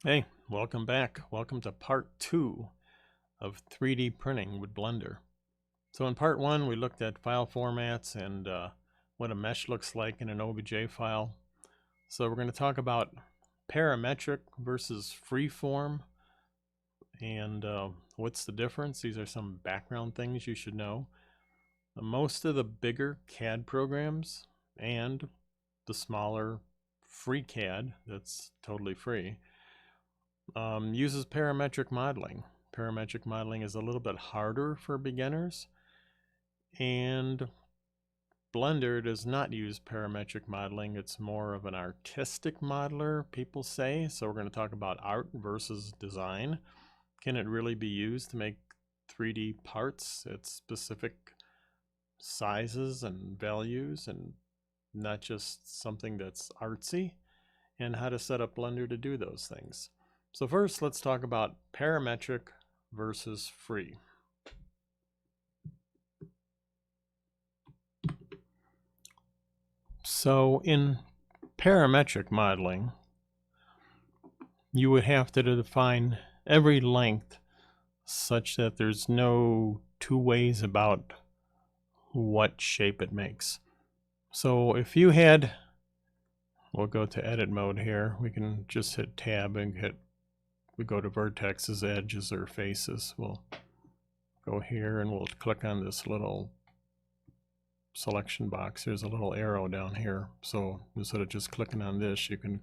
Hey, welcome back. Welcome to part 2 of 3D printing with Blender. So in part 1 we looked at file formats and what a mesh looks like in an OBJ file. So we're going to talk about parametric versus freeform and what's the difference. These are some background things you should know. Most of the bigger CAD programs and the smaller FreeCAD, that's totally free, uses parametric modeling. Parametric modeling is a little bit harder for beginners, and Blender does not use parametric modeling. It's more of an artistic modeler, people say. So we're going to talk about art versus design. Can it really be used to make 3D parts at specific sizes and values and not just something that's artsy? And how to set up Blender to do those things. So first, let's talk about parametric versus free. So in parametric modeling, you would have to define every length such that there's no two ways about what shape it makes. So if you had, we'll go to edit mode here, we can just hit tab and we go to Vertex's edges or faces. We'll go here and we'll click on this little selection box. There's a little arrow down here. So instead of just clicking on this, you can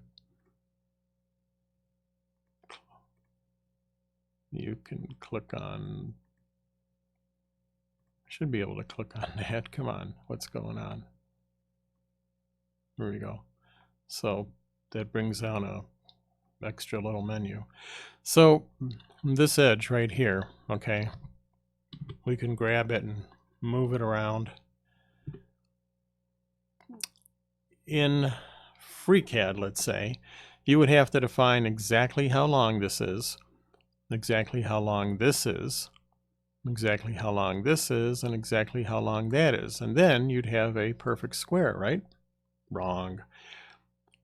click on, should be able to click on that. Come on, what's going on? There we go. So that brings down a extra little menu. So this edge right here, okay, we can grab it and move it around. In FreeCAD, let's say, you would have to define exactly how long this is, exactly how long this is, exactly how long this is, and exactly how long that is. And then you'd have a perfect square, right? Wrong.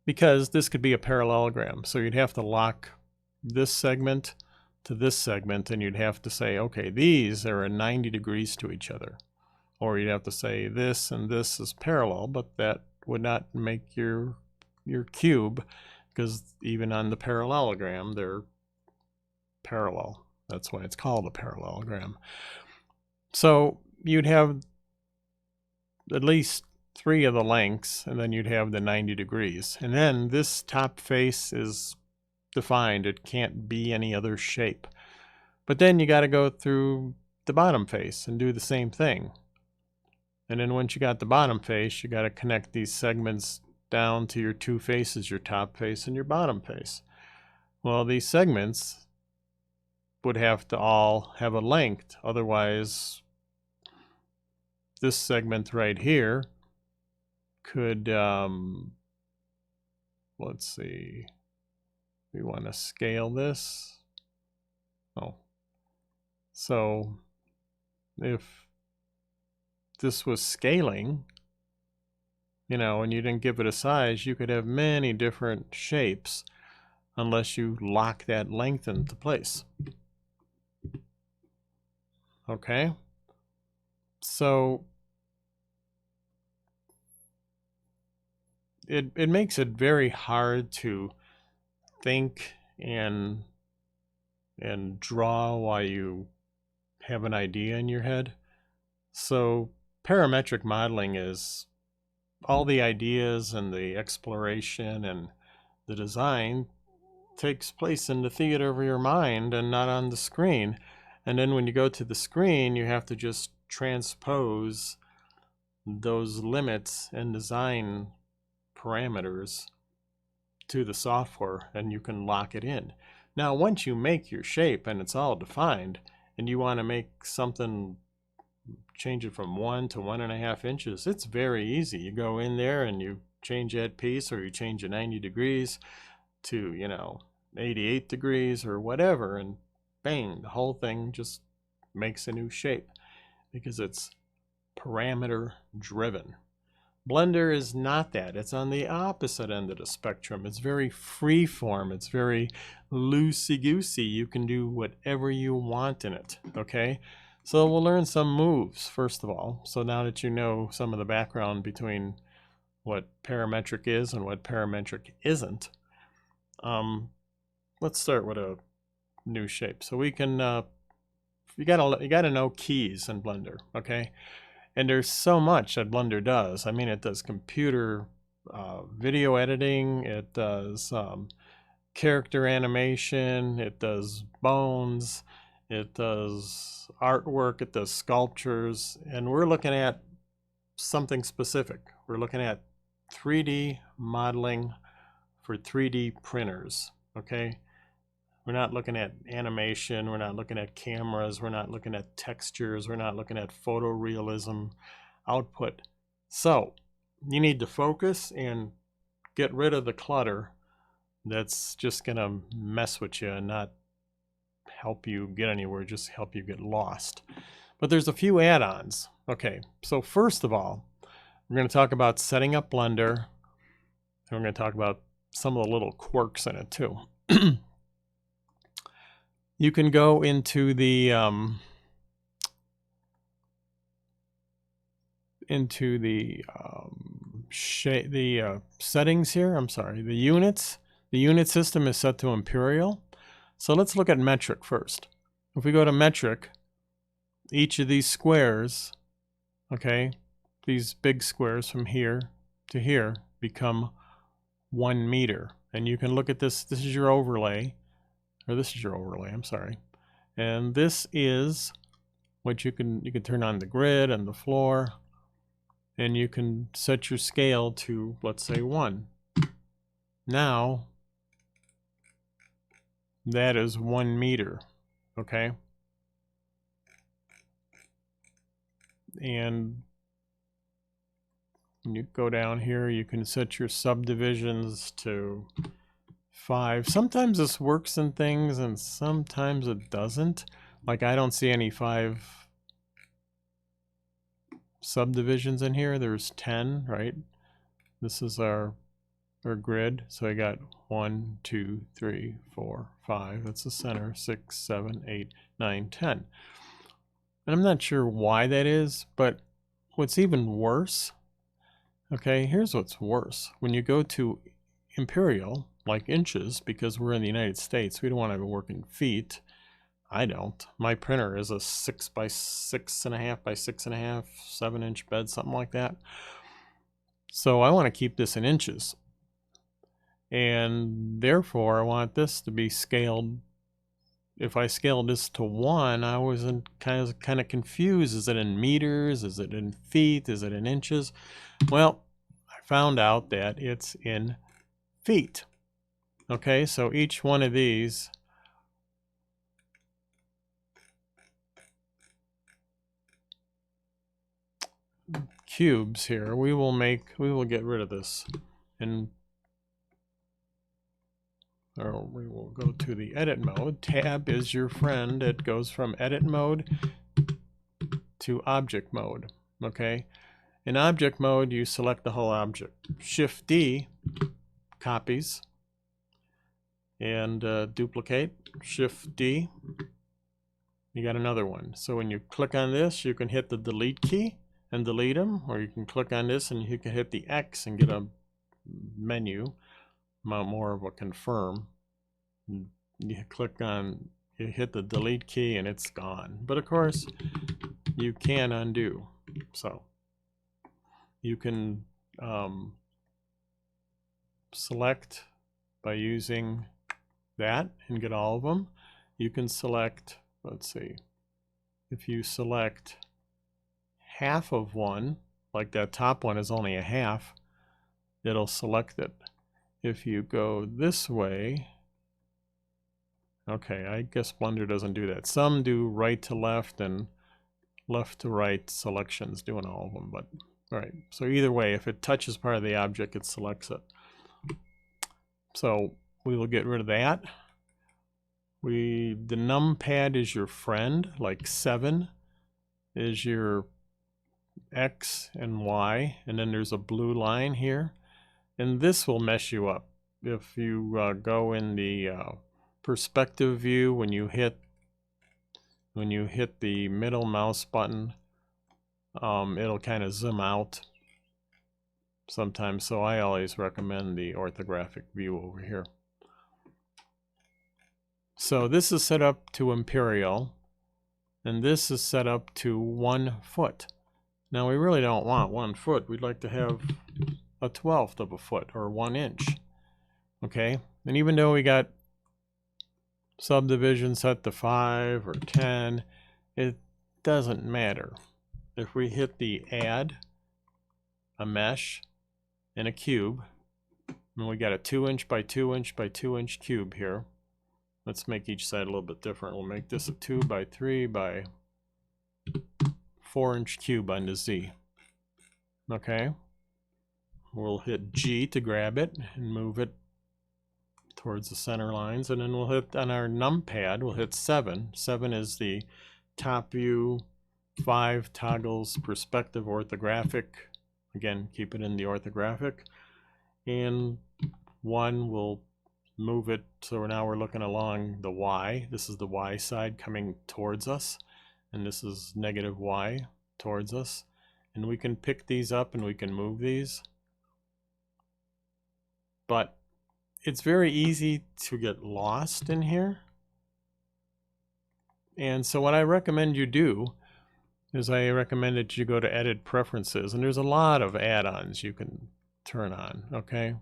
Because this could be a parallelogram. So you'd have to lock this segment to this segment, and you'd have to say, okay, these are at 90 degrees to each other. Or you'd have to say this and this is parallel, but that would not make your cube, because even on the parallelogram, they're parallel. That's why it's called a parallelogram. So you'd have at least 3 of the lengths, and then you'd have the 90 degrees. And then this top face is defined. It can't be any other shape. But then you got to go through the bottom face and do the same thing. And then once you got the bottom face, you got to connect these segments down to your two faces, your top face and your bottom face. Well, these segments would have to all have a length. Otherwise, this segment right here could, let's see, we want to scale this. Oh, so if this was scaling, you know, and you didn't give it a size, you could have many different shapes unless you lock that length into place. Okay, so it makes it very hard to think and draw while you have an idea in your head. So parametric modeling is all the ideas and the exploration and the design takes place in the theater of your mind and not on the screen. And then when you go to the screen, you have to just transpose those limits and design parameters to the software, and you can lock it in. Now, once you make your shape and it's all defined, and you want to make something, change it from 1 to 1.5 inches, it's very easy. You go in there and you change that piece, or you change it 90 degrees to, you know, 88 degrees or whatever, and bang, the whole thing just makes a new shape because it's parameter driven. Blender is not that. It's on the opposite end of the spectrum. It's very free form. It's very loosey-goosey. You can do whatever you want in it, okay? So we'll learn some moves, first of all. So now that you know some of the background between what parametric is and what parametric isn't, let's start with a new shape. So we can, you gotta know keys in Blender, okay? And there's so much that Blender does. I mean, it does computer video editing, it does character animation, it does bones, it does artwork, it does sculptures, and we're looking at something specific. We're looking at 3D modeling for 3D printers, okay? We're not looking at animation, we're not looking at cameras, we're not looking at textures, we're not looking at photorealism output. So you need to focus and get rid of the clutter that's just gonna mess with you and not help you get anywhere, just help you get lost. But there's a few add-ons. Okay, so first of all, we're gonna talk about setting up Blender, and we're gonna talk about some of the little quirks in it too. You can go into the settings here. I'm sorry, the units. The unit system is set to imperial. So let's look at metric first. If we go to metric, each of these squares, okay, these big squares from here to here become 1 meter. And you can look at this. This is your overlay. Or this is your overlay, I'm sorry. And this is what you can turn on the grid and the floor, and you can set your scale to, let's say, 1. Now that is 1 meter, okay? And you go down here, you can set your subdivisions to 5. Sometimes this works in things and sometimes it doesn't. Like I don't see any 5 subdivisions in here. There's 10, right? This is our grid. So I got 1, 2, 3, 4, 5. That's the center. 6, 7, 8, 9, 10. And I'm not sure why that is, but what's even worse, okay, here's what's worse. When you go to imperial, like inches, because we're in the United States, we don't want to work in feet. I don't. My printer is a 6 by 6.5 by 6.5, 7-inch bed, something like that. So I want to keep this in inches. And therefore, I want this to be scaled. If I scaled this to 1, I was kind of confused. Is it in meters? Is it in feet? Is it in inches? Well, I found out that it's in feet. Okay, so each one of these cubes here, we will get rid of this, and or we will go to the edit mode. Tab is your friend. It goes from edit mode to object mode. Okay, in object mode you select the whole object. Shift D copies and duplicate. Shift D, you got another one. So when you click on this, you can hit the delete key and delete them, or you can click on this and you can hit the X and get a menu, more of a confirm. You hit the delete key and it's gone. But of course, you can undo. So you can select by using that and get all of them. You can select, let's see, if you select half of one, like that top one is only a half, it'll select it. If you go this way, okay, I guess Blender doesn't do that. Some do right to left and left to right selections, doing all of them, but all right. So either way, if it touches part of the object, it selects it. So we will get rid of that. The numpad is your friend, like 7 is your X and Y, and then there's a blue line here, and this will mess you up. If you go in the perspective view, when you hit the middle mouse button, it'll kind of zoom out sometimes, so I always recommend the orthographic view over here. So this is set up to imperial, and this is set up to 1 foot. Now we really don't want 1 foot. We'd like to have a 1/12 of a foot, or 1 inch. Okay, and even though we got subdivision set to 5 or 10, it doesn't matter. If we hit the add a mesh and a cube, and we got a 2 inch by 2 inch by 2 inch cube here. Let's make each side a little bit different. We'll make this a 2 by 3 by 4 inch cube on the Z. Okay, we'll hit G to grab it and move it towards the center lines, and then we'll hit on our numpad, we'll hit 7. 7 is the top view, 5 toggles perspective orthographic. Again, keep it in the orthographic. And 1 will move it, so now we're looking along the Y. This is the Y side coming towards us, and this is negative Y towards us. And we can pick these up and we can move these. But it's very easy to get lost in here. And so what I recommend you do is I recommend that you go to Edit Preferences, and there's a lot of add-ons you can turn on, okay?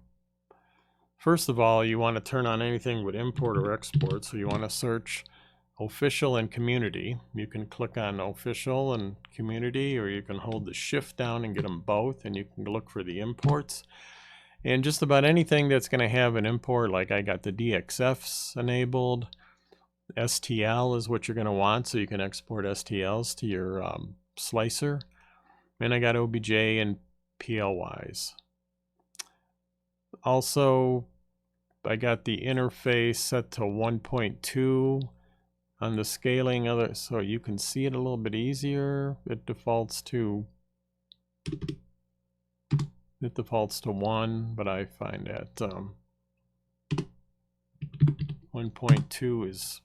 First of all, you want to turn on anything with import or export, so you want to search official and community. You can click on official and community, or you can hold the shift down and get them both, and you can look for the imports. And just about anything that's going to have an import, like I got the DXFs enabled. STL is what you're going to want, so you can export STLs to your slicer. And I got OBJ and PLYs. Also, I got the interface set to 1.2 on the scaling of it, so you can see it a little bit easier. It defaults to 1, but I find that 1.2 is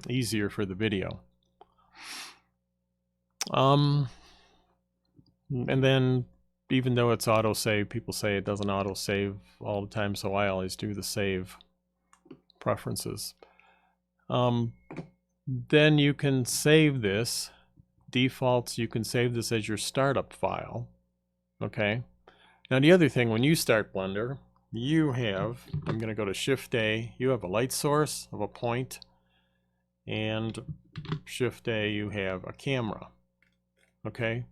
easier for the video. And then even though it's autosave, people say it doesn't autosave all the time, so I always do the save preferences. Then you can save this. Defaults, you can save this as your startup file. Okay. Now the other thing, when you start Blender, you have, I'm going to go to Shift A, you have a light source of a point, and Shift A, you have a camera. Okay.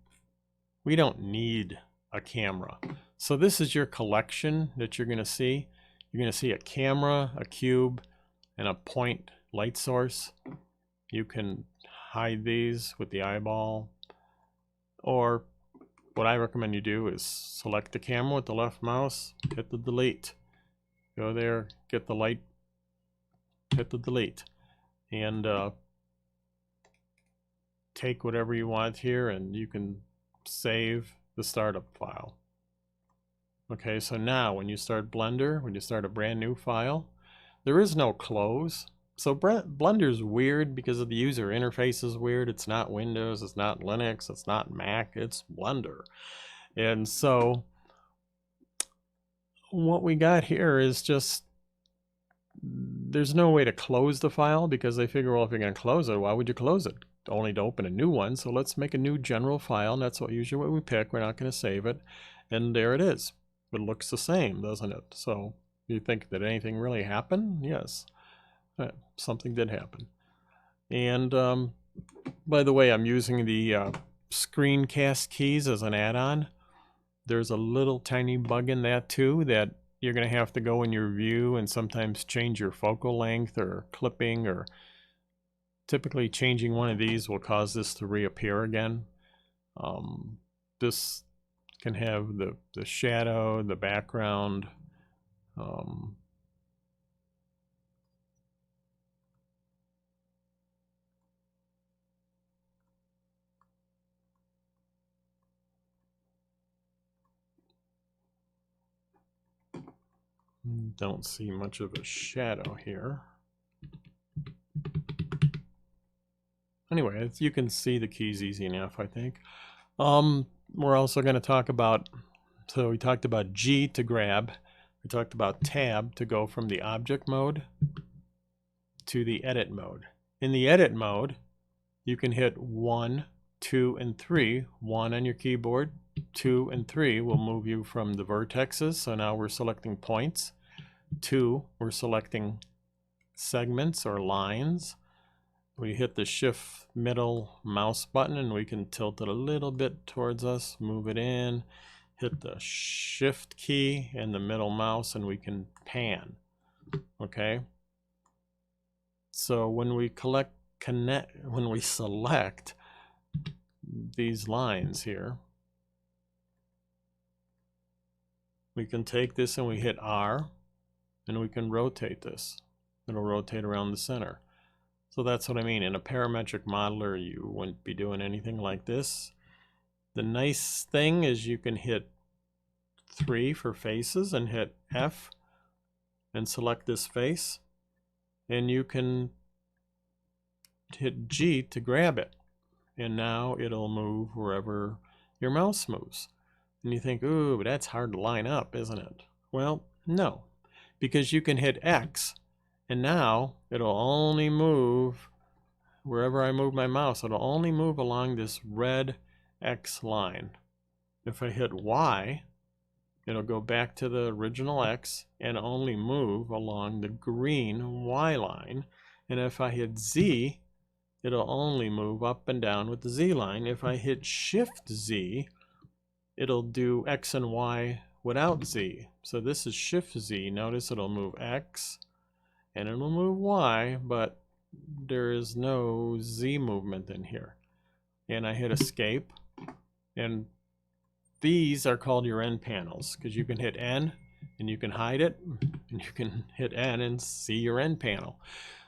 We don't need a camera. So this is your collection that you're going to see. You're going to see a camera, a cube, and a point light source. You can hide these with the eyeball, or what I recommend you do is select the camera with the left mouse, hit the delete. Go there, get the light, hit the delete, and take whatever you want here, and you can save the startup file. Okay, so now when you start Blender, when you start a brand new file, there is no close. So Blender's weird because of the user interface is weird. It's not Windows, it's not Linux, it's not Mac, it's Blender. And so what we got here is just, there's no way to close the file, because they figure, well, if you're going to close it, why would you close it? Only to open a new one. So let's make a new general file, and that's usually what we pick. We're not going to save it. And there it is. It looks the same, doesn't it? So you think that anything really happened? Yes. Something did happen. And by the way, I'm using the screencast keys as an add-on. There's a little tiny bug in that too, that you're going to have to go in your view and sometimes change your focal length or clipping, or typically changing one of these will cause this to reappear again. This can have the shadow, the background, Don't see much of a shadow here. Anyway, you can see the keys easy enough, I think. We're also going to talk about, so we talked about G to grab. We talked about tab to go from the object mode to the edit mode. In the edit mode, you can hit 1, 2, and 3. 1 on your keyboard, 2 and 3 will move you from the vertexes. So now we're selecting points. 2, we're selecting segments or lines. We hit the shift middle mouse button and we can tilt it a little bit towards us, move it in, hit the shift key and the middle mouse and we can pan. Okay. So when we select these lines here, we can take this and we hit R and we can rotate this. It'll rotate around the center. So that's what I mean. In a parametric modeler, you wouldn't be doing anything like this. The nice thing is you can hit 3 for faces and hit F and select this face. And you can hit G to grab it. And now it'll move wherever your mouse moves. And you think, ooh, but that's hard to line up, isn't it? Well, no, because you can hit X and now it'll only move wherever I move my mouse. It'll only move along this red X line. If I hit Y, it'll go back to the original X and only move along the green Y line. And if I hit Z, it'll only move up and down with the Z line. If I hit Shift Z, it'll do X and Y without Z. So this is Shift Z. Notice it'll move X and it'll move Y, but there is no Z movement in here. And I hit Escape, and these are called your N panels because you can hit N and you can hide it, and you can hit N and see your N panel.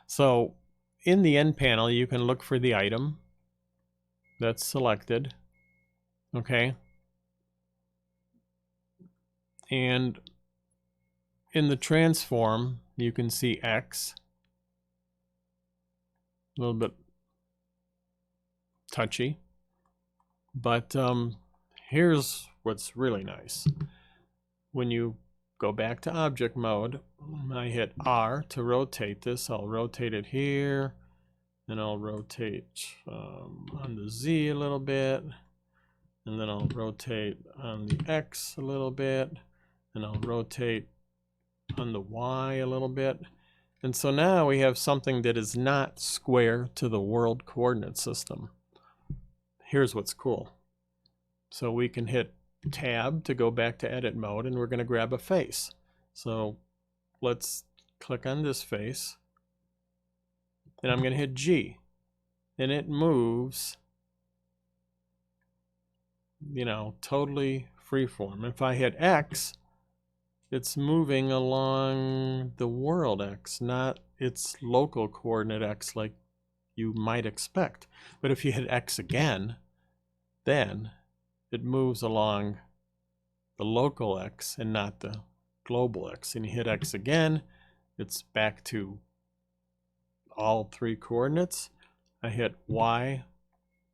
So in the N panel, you can look for the item that's selected, okay? And in the transform, you can see X, a little bit touchy, but here's what's really nice. When you go back to object mode, I hit R to rotate this. I'll rotate it here, and I'll rotate on the Z a little bit, and then I'll rotate on the X a little bit, and I'll rotate on the Y a little bit. And so now we have something that is not square to the world coordinate system. Here's what's cool. So we can hit Tab to go back to edit mode, and we're going to grab a face. So let's click on this face, and I'm going to hit G, and it moves, you know, totally freeform. If I hit X, it's moving along the world X, not its local coordinate X like you might expect. But if you hit X again, then it moves along the local X and not the global X. And you hit X again, it's back to all 3 coordinates. I hit Y,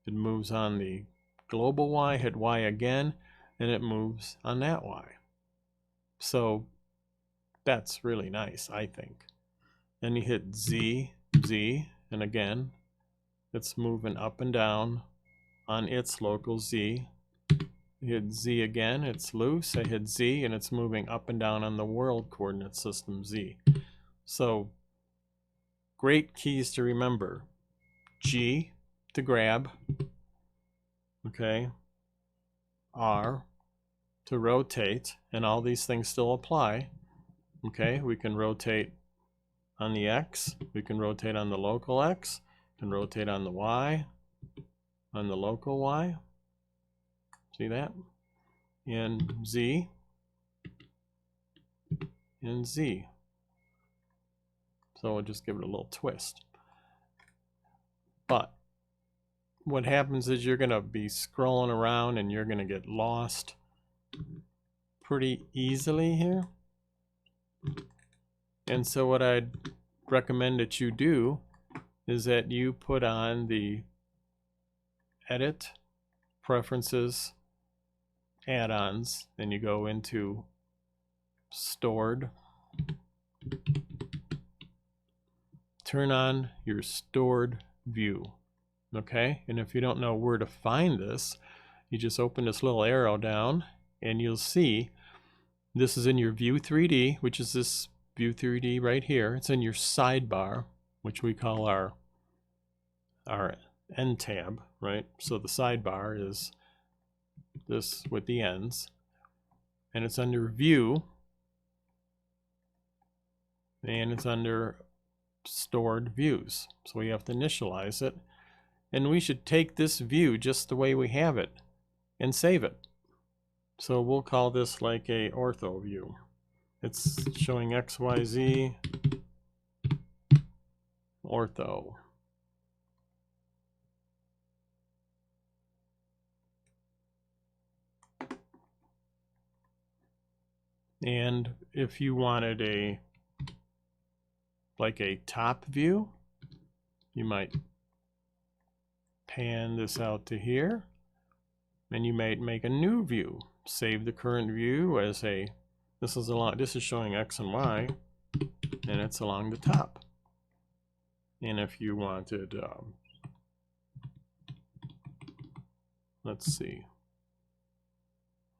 it moves on the global Y, hit Y again, and it moves on that Y. So that's really nice, I think. Then you hit Z, Z, and again, it's moving up and down on its local Z. You hit Z again, it's loose. I hit Z, and it's moving up and down on the world coordinate system Z. So great keys to remember. G to grab, okay, R to rotate, and all these things still apply. Okay, we can rotate on the X, we can rotate on the local X, we can rotate on the Y, on the local Y. See that? And Z, and Z. So we'll just give it a little twist. But what happens is you're going to be scrolling around and you're going to get lost pretty easily here. And so what I'd recommend that you do is that you put on the Edit, Preferences, Add-ons, then you go into Stored, turn on your Stored View. Okay, and if you don't know where to find this, you just open this little arrow down and you'll see this is in your View 3D, which is this View 3D right here. It's in your sidebar, which we call our end tab, right? So the sidebar is this with the ends, and it's under View, and it's under Stored Views. So we have to initialize it, and we should take this view just the way we have it and save it. So we'll call this like a ortho view. It's showing XYZ ortho. And if you wanted a top view, you might pan this out to here, and you might make a new view. Save the current view as a, this is showing X and Y, and it's along the top. And if you wanted, let's see,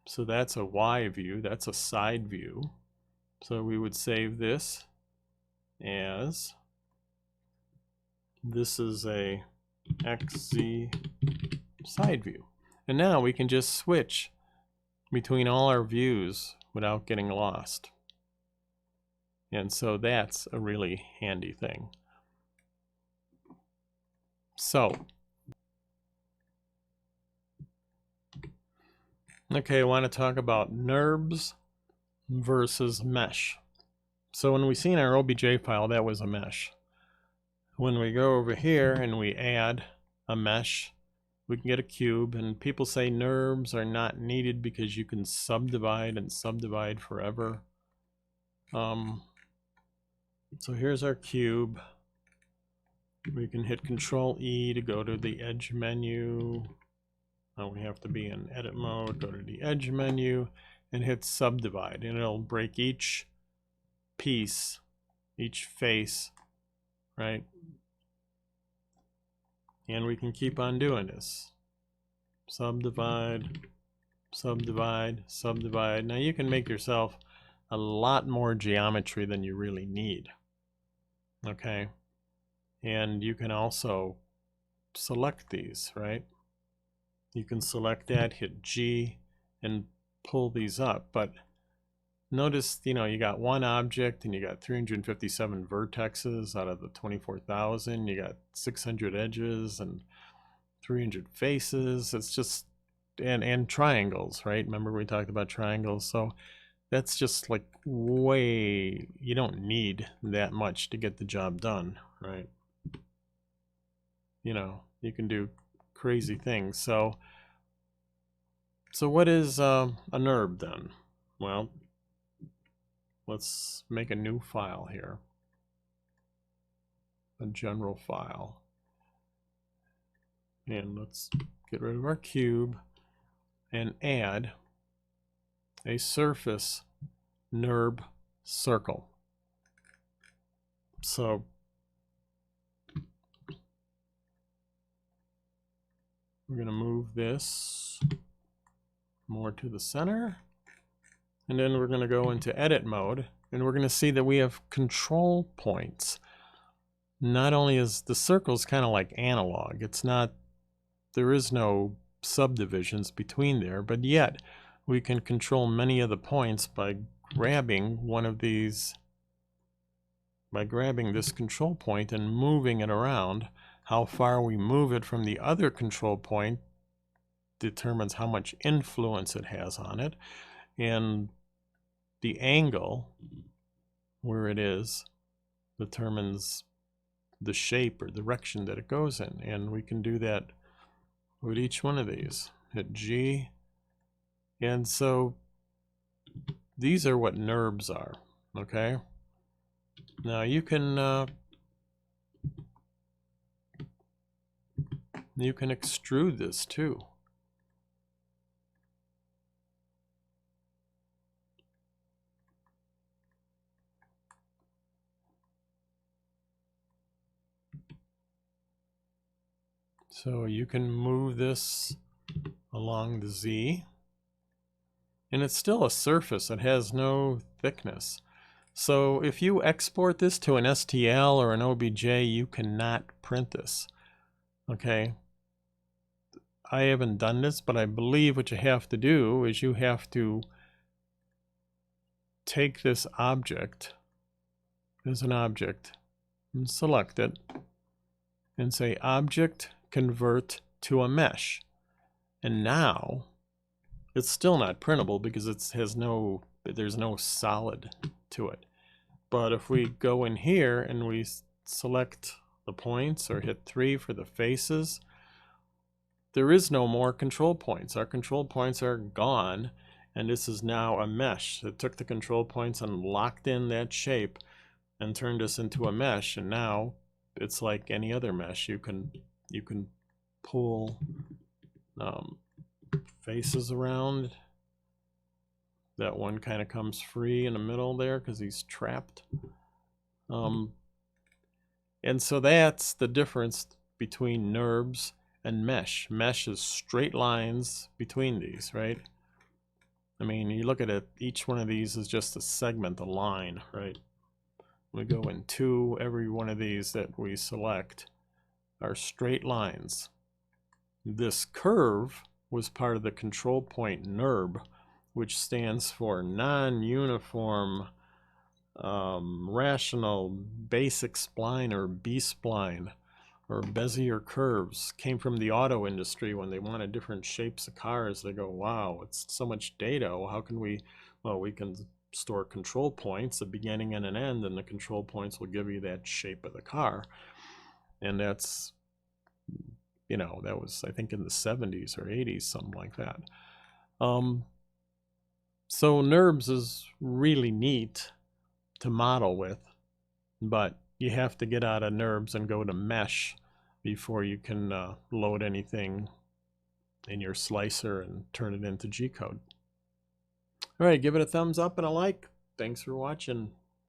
so that's a Y view, that's a side view. So we would save this as, this is a XZ side view. And now we can just switch between all our views without getting lost. And so that's a really handy thing. So, okay, I want to talk about NURBS versus mesh. So when we see in our OBJ file, that was a mesh. When we go over here and we add a mesh, we can get a cube, and people say NURBS are not needed because you can subdivide and subdivide forever. So here's our cube. We can hit Control E to go to the edge menu. We have to be in edit mode, go to the edge menu and hit subdivide, and it'll break each piece, each face, right? And we can keep on doing this. Subdivide, subdivide, subdivide. Now you can make yourself a lot more geometry than you really need. Okay? And you can also select these, right? You can select that, hit G, and pull these up. But notice, you know, you got one object and you got 357 vertexes out of the 24,000. You got 600 edges and 300 faces. It's just, and triangles, right? Remember we talked about triangles. So that's just like way, you don't need that much to get the job done, right? You know, you can do crazy things. So what is a NURB then? Well, let's make a new file here, a general file, and let's get rid of our cube and add a surface NURB circle. So we're going to move this more to the center, and then we're going to go into edit mode, and we're going to see that we have control points. Not only is the circles kind of like analog, it's not, there is no subdivisions between there, but yet we can control many of the points by grabbing one of these, by grabbing this control point and moving it around. How far we move it from the other control point determines how much influence it has on it, and the angle where it is determines the shape or direction that it goes in. And we can do that with each one of these. Hit G, and so these are what NURBS are. Okay. Now you can extrude this too. So you can move this along the Z, and it's still a surface. It has no thickness. So if you export this to an STL or an OBJ, you cannot print this. Okay. I haven't done this, but I believe what you have to do is you have to take this object as an object and select it and say object convert to a mesh. And now it's still not printable because there's no solid to it. But if we go in here and we select the points or hit 3 for the faces, there is no more control points. Our control points are gone, and this is now a mesh. It took the control points and locked in that shape and turned us into a mesh, and now it's like any other mesh. You can pull faces around. That one kind of comes free in the middle there because he's trapped. And so that's the difference between NURBS and mesh. Mesh is straight lines between these, right? I mean, you look at it, each one of these is just a segment, a line, right? We go in 2, every one of these that we select are straight lines. This curve was part of the control point NURB, which stands for non-uniform rational basic spline, or B-spline, or Bezier curves. Came from the auto industry when they wanted different shapes of cars. They go, wow, it's so much data. Well, how can we, well, we can store control points, a beginning and an end, and the control points will give you that shape of the car. And that's, you know, that was, I think, in the 70s or 80s, something like that. So NURBS is really neat to model with, but you have to get out of NURBS and go to mesh before you can load anything in your slicer and turn it into G-code. All right, give it a thumbs up and a like. Thanks for watching.